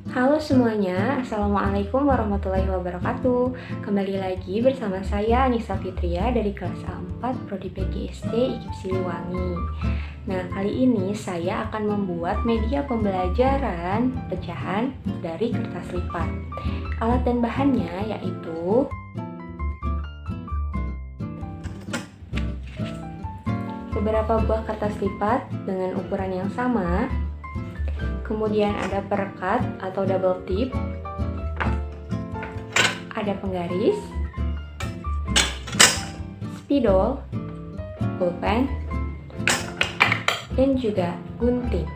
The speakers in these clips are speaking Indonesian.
Halo semuanya, Assalamualaikum warahmatullahi wabarakatuh. Kembali lagi bersama saya Anissa Fitria dari kelas A4 Prodi PGSD IKIP Siliwangi. Nah, kali ini saya akan membuat media pembelajaran pecahan dari kertas lipat. Alat dan bahannya yaitu beberapa buah kertas lipat dengan ukuran yang sama. Kemudian ada perekat atau double tip, ada penggaris, spidol, pulpen, dan juga gunting.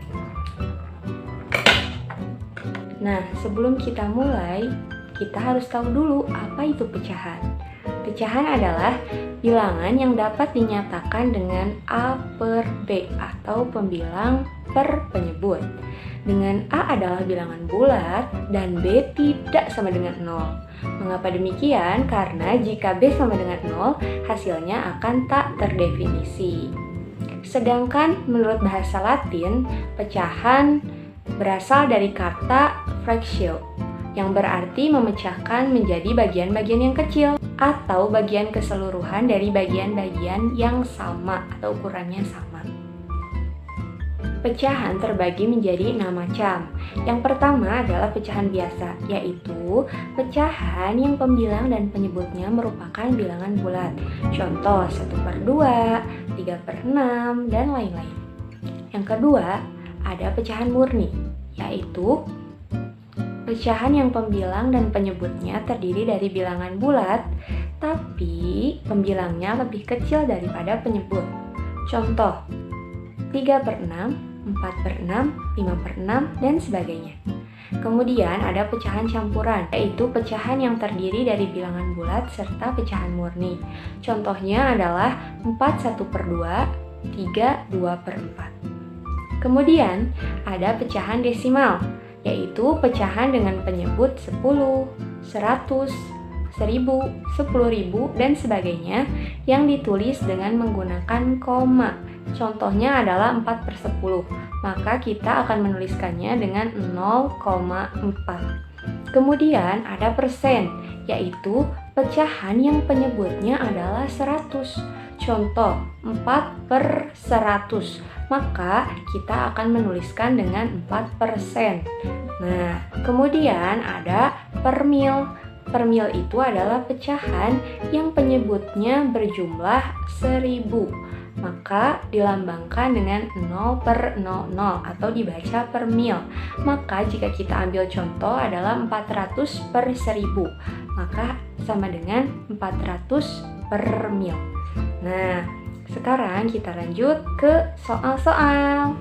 Nah, sebelum kita mulai, kita harus tahu dulu apa itu pecahan. Pecahan adalah bilangan yang dapat dinyatakan dengan A per B atau pembilang per penyebut. Dengan A adalah bilangan bulat dan B tidak sama dengan 0. Mengapa demikian? Karena jika B sama dengan 0, hasilnya akan tak terdefinisi. Sedangkan menurut bahasa Latin, pecahan berasal dari kata fractio, yang berarti memecahkan menjadi bagian-bagian yang kecil atau bagian keseluruhan dari bagian-bagian yang sama atau ukurannya sama. Pecahan terbagi menjadi 6 macam. Yang pertama adalah pecahan biasa, yaitu pecahan yang pembilang dan penyebutnya merupakan bilangan bulat. Contoh 1/2, 3/6, dan lain-lain. Yang kedua, ada pecahan murni, yaitu pecahan yang pembilang dan penyebutnya terdiri dari bilangan bulat, tapi pembilangnya lebih kecil daripada penyebut. Contoh 3/6, 4/6, 5/6, dan sebagainya. Kemudian ada pecahan campuran, yaitu pecahan yang terdiri dari bilangan bulat serta pecahan murni. Contohnya adalah 4 1/2, 3 2/4. Kemudian ada pecahan desimal, yaitu pecahan dengan penyebut 10, 100, 1000, 10.000, dan sebagainya yang ditulis dengan menggunakan koma. Contohnya adalah 4/10, maka kita akan menuliskannya dengan 0,4. Kemudian ada persen, yaitu pecahan yang penyebutnya adalah 100. Contoh 4/100, maka kita akan menuliskan dengan 4%. Nah, kemudian ada per mil. Per mil itu adalah pecahan yang penyebutnya berjumlah 1000, maka dilambangkan dengan 0/00 atau dibaca per mil. Maka jika kita ambil contoh adalah 400/1000, maka sama dengan 400 per mil. Nah, sekarang kita lanjut ke soal-soal.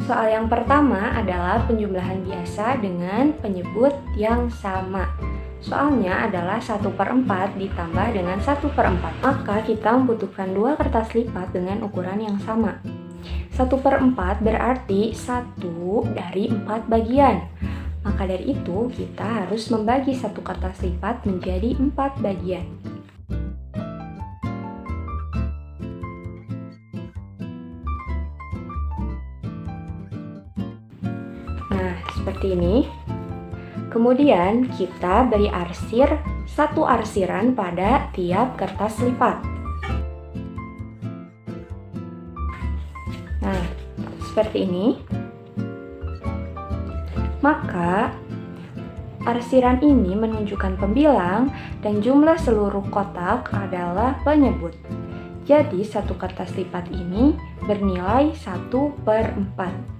Soal yang pertama adalah penjumlahan biasa dengan penyebut yang sama. Soalnya adalah 1/4 ditambah dengan 1/4. Maka kita membutuhkan 2 kertas lipat dengan ukuran yang sama. 1/4 berarti 1 dari 4 bagian. Maka dari itu kita harus membagi 1 kertas lipat menjadi 4 bagian. Seperti ini. Kemudian kita beri arsir 1 arsiran pada tiap kertas lipat. Nah, seperti ini. Maka arsiran ini menunjukkan pembilang dan jumlah seluruh kotak adalah penyebut. Jadi 1 kertas lipat ini bernilai 1/4.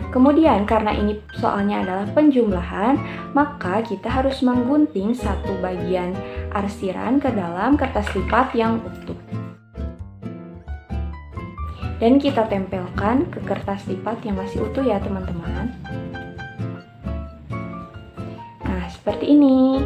Kemudian karena ini soalnya adalah penjumlahan, maka kita harus menggunting 1 bagian arsiran ke dalam kertas lipat yang utuh. Dan kita tempelkan ke kertas lipat yang masih utuh ya teman-teman. Nah, seperti ini.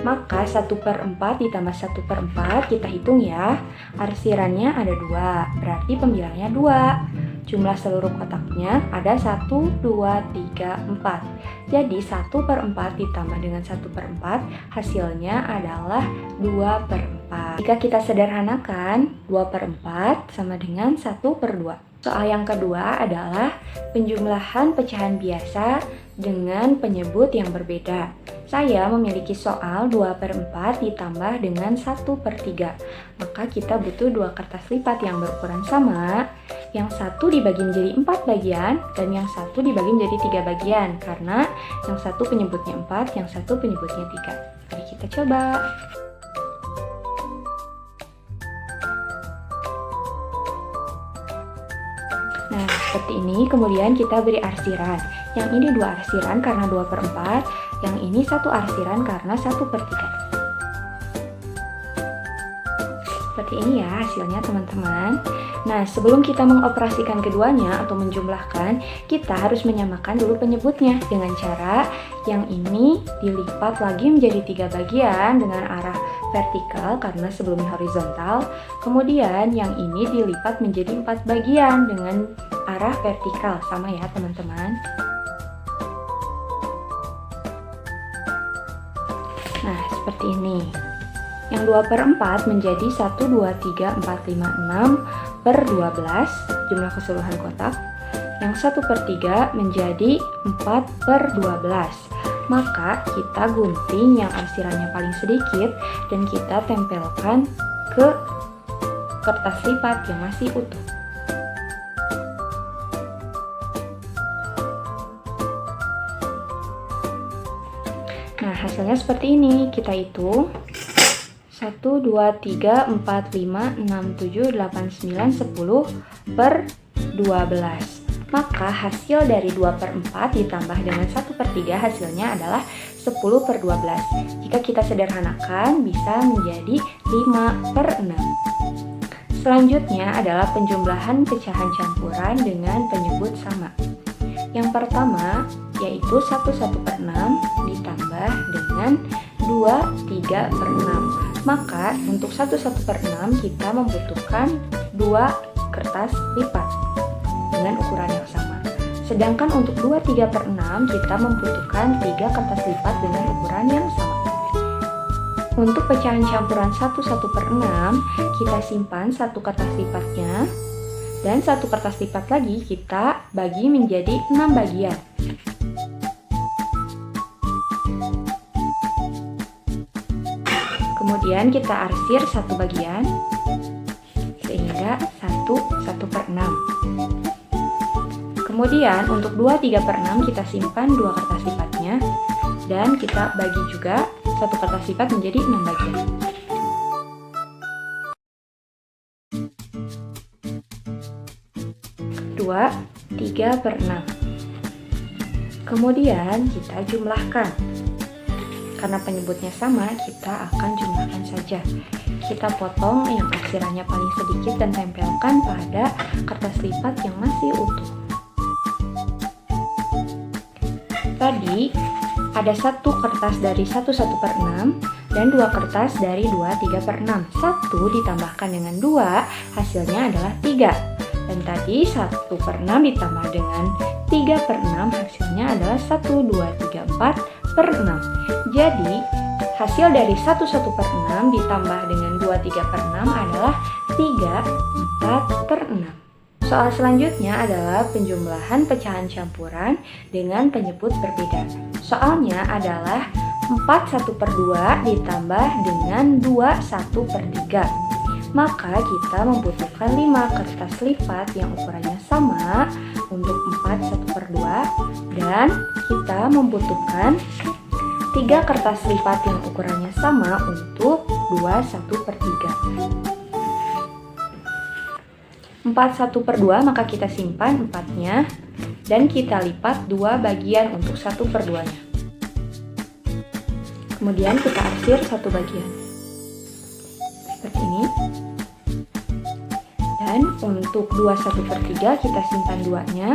Maka 1/4 ditambah 1/4 kita hitung ya. Arsirannya ada 2, berarti pembilangnya 2. Jumlah seluruh kotaknya ada 1, 2, 3, 4. Jadi 1/4 ditambah dengan 1/4 hasilnya adalah 2/4. 4. Jika kita sederhanakan, 2 per 4 sama dengan 1 per 2. Soal yang kedua adalah penjumlahan pecahan biasa dengan penyebut yang berbeda. Saya memiliki soal 2 per 4 ditambah dengan 1 per 3. Maka kita butuh 2 kertas lipat yang berukuran sama. Yang satu dibagi menjadi 4 bagian dan yang satu dibagi menjadi 3 bagian. Karena yang satu penyebutnya 4, yang satu penyebutnya 3. Mari kita coba. Nah, seperti ini. Kemudian kita beri arsiran. Yang ini 2 arsiran karena 2 per 4. Yang ini 1 arsiran karena 1 per 3. Seperti ini ya hasilnya teman-teman. Nah, sebelum kita mengoperasikan keduanya atau menjumlahkan, kita harus menyamakan dulu penyebutnya dengan cara yang ini dilipat lagi menjadi 3 bagian dengan arah vertikal karena sebelumnya horizontal. Kemudian yang ini dilipat menjadi 4 bagian dengan arah vertikal. Sama ya teman-teman. Nah, seperti ini. Yang 2 per 4 menjadi 1, 2, 3, 4, 5, 6 per 12 jumlah keseluruhan kotak. Yang 1 per 3 menjadi 4 per 12. Maka kita gunting yang arsirannya paling sedikit dan kita tempelkan ke kertas lipat yang masih utuh. Nah, hasilnya seperti ini. Kita hitung 1, 2, 3, 4, 5, 6, 7, 8, 9, 10 per 12. Maka hasil dari 2 per 4 ditambah dengan 1 per 3 hasilnya adalah 10 per 12. Jika kita sederhanakan bisa menjadi 5 per 6. Selanjutnya adalah penjumlahan pecahan campuran dengan penyebut sama. Yang pertama yaitu 1 per 6 ditambah dengan 2, 3 per 6. Maka untuk 1 per 6 kita membutuhkan 2 kertas lipat dengan ukuran yang sama. Sedangkan untuk 2, 3 per 6 kita membutuhkan 3 kertas lipat dengan ukuran yang sama. Untuk pecahan campuran 1 per 6 kita simpan 1 kertas lipatnya dan 1 kertas lipat lagi kita bagi menjadi 6 bagian. Kemudian kita arsir 1 bagian sehingga 1 per 6. Kemudian untuk 2, 3 per 6 kita simpan 2 kertas lipatnya dan kita bagi juga 1 kertas lipat menjadi 6 bagian. Dua, 3 per 6. Kemudian kita jumlahkan. Karena penyebutnya sama, kita akan jumlahkan saja. Kita potong yang arsirannya paling sedikit dan tempelkan pada kertas lipat yang masih utuh. Tadi ada 1 kertas dari 1 per 6 dan 2 kertas dari 2, 3 per 6. 1 ditambahkan dengan 2 hasilnya adalah 3. Dan tadi 1 per 6 ditambah dengan 3 per 6 hasilnya adalah 1, 2, 3, 4 per 6. Jadi hasil dari 1 per 6 ditambah dengan 2, 3 per 6 adalah 3, 4 per 6. Soal selanjutnya adalah penjumlahan pecahan campuran dengan penyebut berbeda. Soalnya adalah 4 1 per 2 ditambah dengan 2 1 per 3. Maka kita membutuhkan 5 kertas lipat yang ukurannya sama untuk 4 1 per 2 dan kita membutuhkan 3 kertas lipat yang ukurannya sama untuk 2 1 per 3. 4 1 per 2 maka kita simpan 4-nya dan kita lipat 2 bagian untuk 1 per 2-nya. Kemudian kita arsir 1 bagian. Seperti ini. Dan untuk 2 1 per 3 kita simpan 2-nya.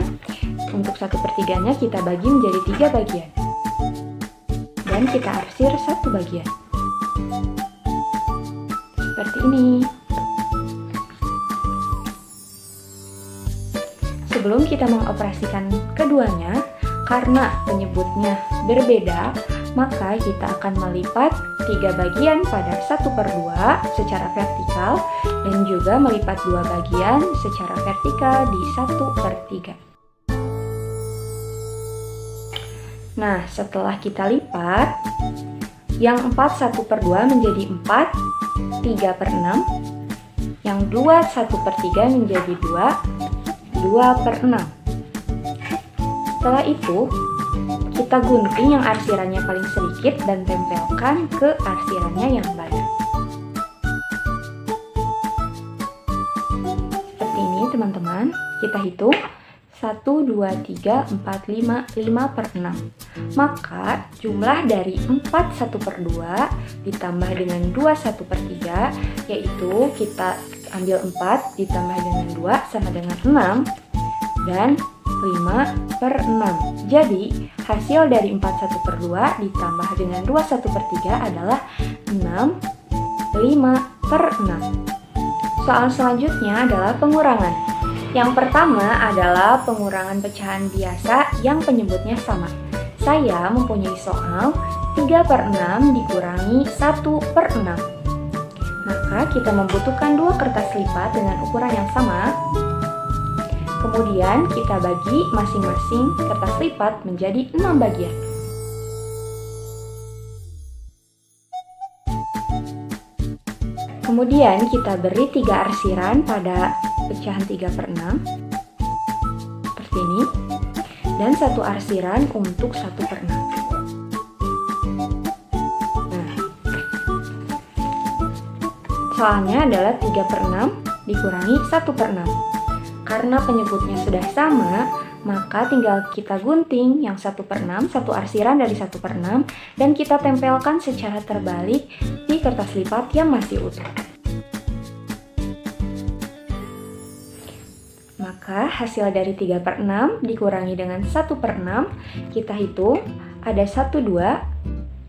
Untuk 1 per 3-nya kita bagi menjadi 3 bagian. Dan kita arsir 1 bagian. Seperti ini. Sebelum kita mengoperasikan keduanya, karena penyebutnya berbeda, maka kita akan melipat 3 bagian pada 1/2 secara vertikal dan juga melipat 2 bagian secara vertikal di 1/3. Nah, setelah kita lipat, yang 4 1/2 menjadi 4 3/6, yang 2 1/3 menjadi 2 2/6. Setelah itu, kita gunting yang arsirannya paling sedikit dan tempelkan ke arsirannya yang banyak. Seperti ini teman-teman, kita hitung 1, 2, 3, 4, 5, 5/6. Maka jumlah dari 4 1/2 ditambah dengan 2 1/3, yaitu kita ambil 4 ditambah dengan 2 sama dengan 6 dan 5/6. Jadi hasil dari 4 1/2 ditambah dengan 2 1/3 adalah 6 5/6. Soal selanjutnya adalah pengurangan. Yang pertama adalah pengurangan pecahan biasa yang penyebutnya sama. Saya mempunyai soal 3/6 dikurangi 1/6. Maka kita membutuhkan 2 kertas lipat dengan ukuran yang sama. Kemudian kita bagi masing-masing kertas lipat menjadi 6 bagian. Kemudian kita beri 3 arsiran pada pecahan 3/6 seperti ini, dan 1 arsiran untuk 1/6. Nah, soalnya adalah 3/6 dikurangi 1/6. Karena penyebutnya sudah sama, maka tinggal kita gunting yang 1/6, 1 arsiran dari 1/6, dan kita tempelkan secara terbalik di kertas lipat yang masih utuh. Maka hasil dari 3/6 dikurangi dengan 1/6, kita hitung ada 1, 2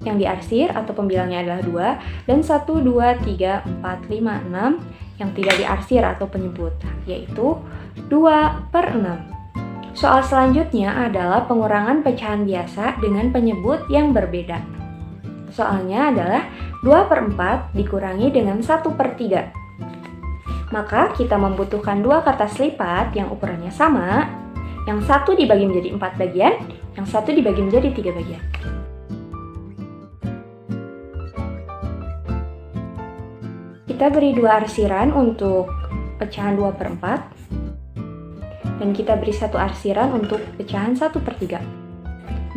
yang diarsir atau pembilangnya adalah 2, dan 1, 2, 3, 4, 5, 6 yang tidak diarsir atau penyebut, yaitu 2/6. Soal selanjutnya adalah pengurangan pecahan biasa dengan penyebut yang berbeda. Soalnya adalah 2/4 dikurangi dengan 1/3. Maka kita membutuhkan 2 kertas lipat yang ukurannya sama, yang satu dibagi menjadi 4 bagian, yang satu dibagi menjadi 3 bagian. Kita beri 2 arsiran untuk pecahan 2/4, dan kita beri 1 arsiran untuk pecahan 1/3.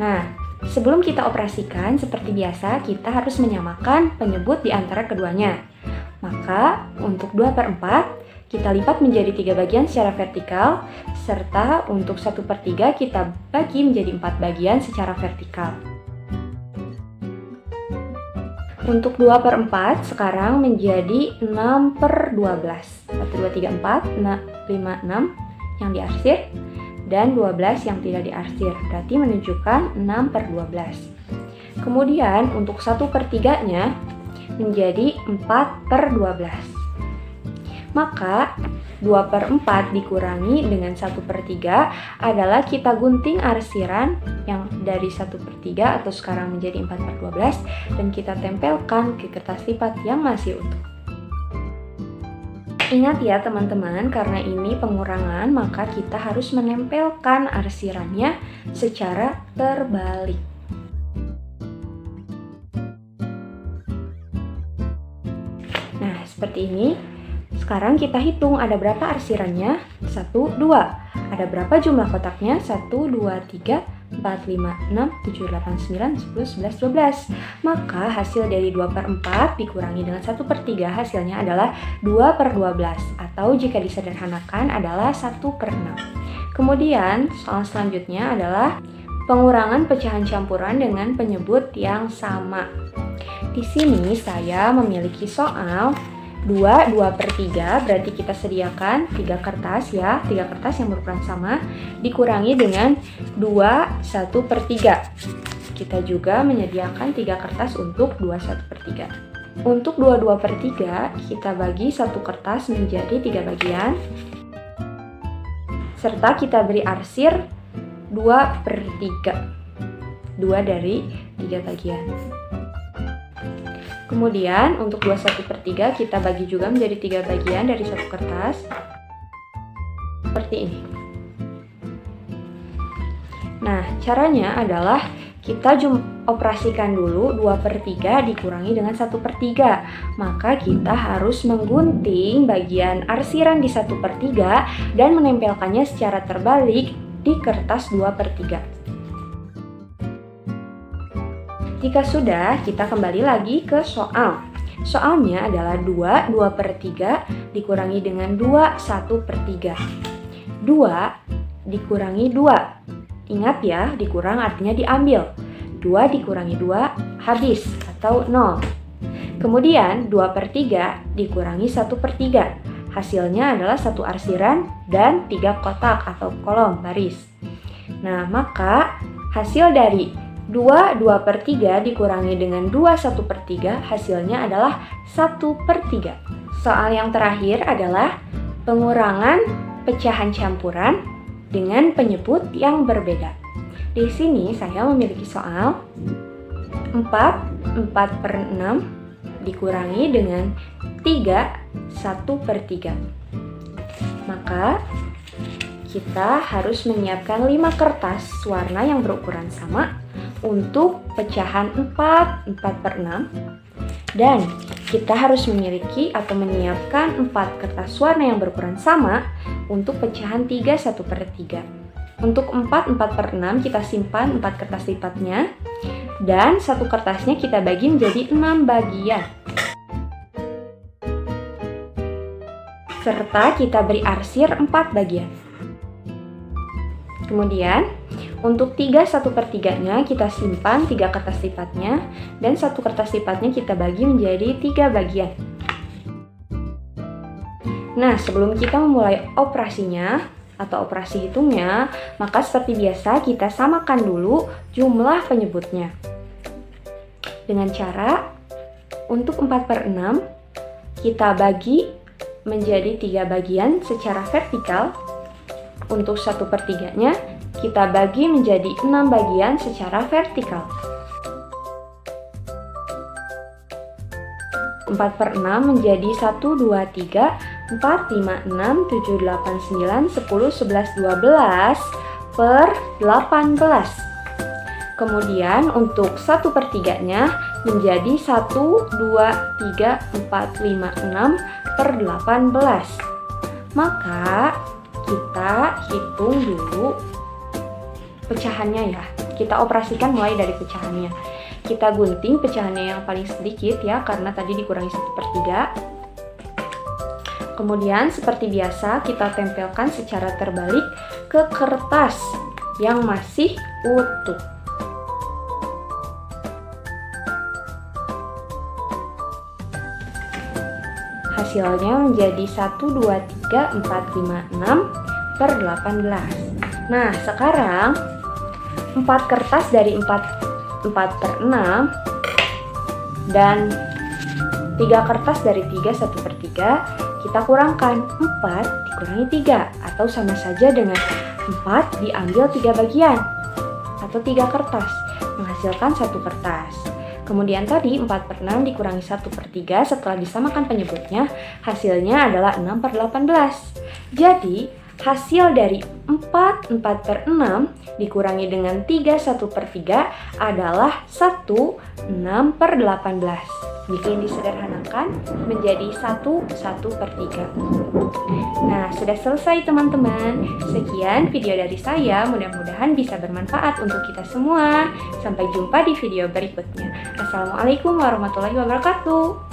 Nah, sebelum kita operasikan, seperti biasa, kita harus menyamakan penyebut di antara keduanya. Maka, untuk 2/4, kita lipat menjadi 3 bagian secara vertikal, serta untuk 1/3 kita bagi menjadi 4 bagian secara vertikal. Untuk 2/4 sekarang menjadi 6/12. 1, 2, 3, 4, 5, 6 yang diarsir, dan 12 yang tidak diarsir, berarti menunjukkan 6/12. Kemudian untuk 1/3-nya menjadi 4/12. Maka 2/4 dikurangi dengan 1/3 adalah kita gunting arsiran yang dari 1/3 atau sekarang menjadi 4/12, dan kita tempelkan ke kertas lipat yang masih utuh. Ingat ya teman-teman, karena ini pengurangan, maka kita harus menempelkan arsirannya secara terbalik. Nah, seperti ini. Sekarang kita hitung ada berapa arsirannya? 1, 2. Ada berapa jumlah kotaknya? 1, 2, 3, 4, 5, 6, 7, 8, 9, 10, 11, 12. Maka hasil dari 2/4 dikurangi dengan 1/3 hasilnya adalah 2/12, atau jika disederhanakan adalah 1/6. Kemudian soal selanjutnya adalah pengurangan pecahan campuran dengan penyebut yang sama. Di sini saya memiliki soal 2/3, berarti kita sediakan 3 kertas ya, 3 kertas yang berukuran sama, dikurangi dengan 2/1/3. Kita juga menyediakan 3 kertas untuk 2/1/3. Untuk 2/3 kita bagi 1 kertas menjadi 3 bagian, serta kita beri arsir 2/3. 2 dari 3 bagian. Kemudian untuk 21/3 kita bagi juga menjadi 3 bagian dari satu kertas. Seperti ini. Nah, caranya adalah kita operasikan dulu 2/3 dikurangi dengan 1/3. Maka kita harus menggunting bagian arsiran di 1/3 dan menempelkannya secara terbalik di kertas 2/3. Jika sudah, kita kembali lagi ke soal. Soalnya adalah 2/3 dikurangi dengan 1/3. 2 dikurangi 2. Ingat ya, dikurang artinya diambil. 2 dikurangi 2 habis atau 0. Kemudian 2/3 dikurangi 1/3. Hasilnya adalah 1 arsiran dan 3 kotak atau kolom baris. Nah, maka hasil dari 2/3 dikurangi dengan 1/3 hasilnya adalah 1/3. Soal yang terakhir adalah pengurangan pecahan campuran dengan penyebut yang berbeda. Di sini saya memiliki soal 4/6 dikurangi dengan 3 1/3. Maka kita harus menyiapkan 5 kertas warna yang berukuran sama untuk pecahan 4/6 dan kita harus memiliki atau menyiapkan 4 kertas warna yang berukuran sama untuk pecahan 3 1/3. Untuk 4/6 kita simpan 4 kertas lipatnya dan satu kertasnya kita bagi menjadi 6 bagian. Serta kita beri arsir 4 bagian. Kemudian untuk 3 1/3-nya kita simpan 3 kertas lipatnya dan satu kertas lipatnya kita bagi menjadi 3 bagian. Nah, sebelum kita memulai operasinya atau operasi hitungnya, maka seperti biasa kita samakan dulu jumlah penyebutnya. Dengan cara untuk 4/6 kita bagi menjadi 3 bagian secara vertikal. Untuk 1/3-nya kita bagi menjadi 6 bagian secara vertikal. 4/6 menjadi 1, 2, 3, 4, 5, 6, 7, 8, 9, 10, 11, 12 per 18. Kemudian untuk 1/3-nya menjadi 1, 2, 3, 4, 5, 6 per 18. Maka kita hitung dulu pecahannya ya. Kita operasikan mulai dari pecahannya. Kita gunting pecahannya yang paling sedikit ya, karena tadi dikurangi 1/3. Kemudian seperti biasa kita tempelkan secara terbalik ke kertas yang masih utuh. Hasilnya menjadi 1, 2, 3, 4, 5, 6 per 18. Nah, sekarang 4 kertas dari 4/6 dan 3 kertas dari 3 1/3 kita kurangkan. 4 dikurangi 3 atau sama saja dengan 4 diambil 3 bagian atau 3 kertas menghasilkan 1 kertas. Kemudian tadi 4/6 dikurangi 1/3 setelah disamakan penyebutnya, hasilnya adalah 6/18. Jadi, hasil dari 4/6 dikurangi dengan 3 1/3 adalah 6/18. Bikin disederhanakan menjadi 1/3. Nah, sudah selesai teman-teman. Sekian video dari saya, mudah-mudahan bisa bermanfaat untuk kita semua. Sampai jumpa di video berikutnya. Assalamualaikum warahmatullahi wabarakatuh.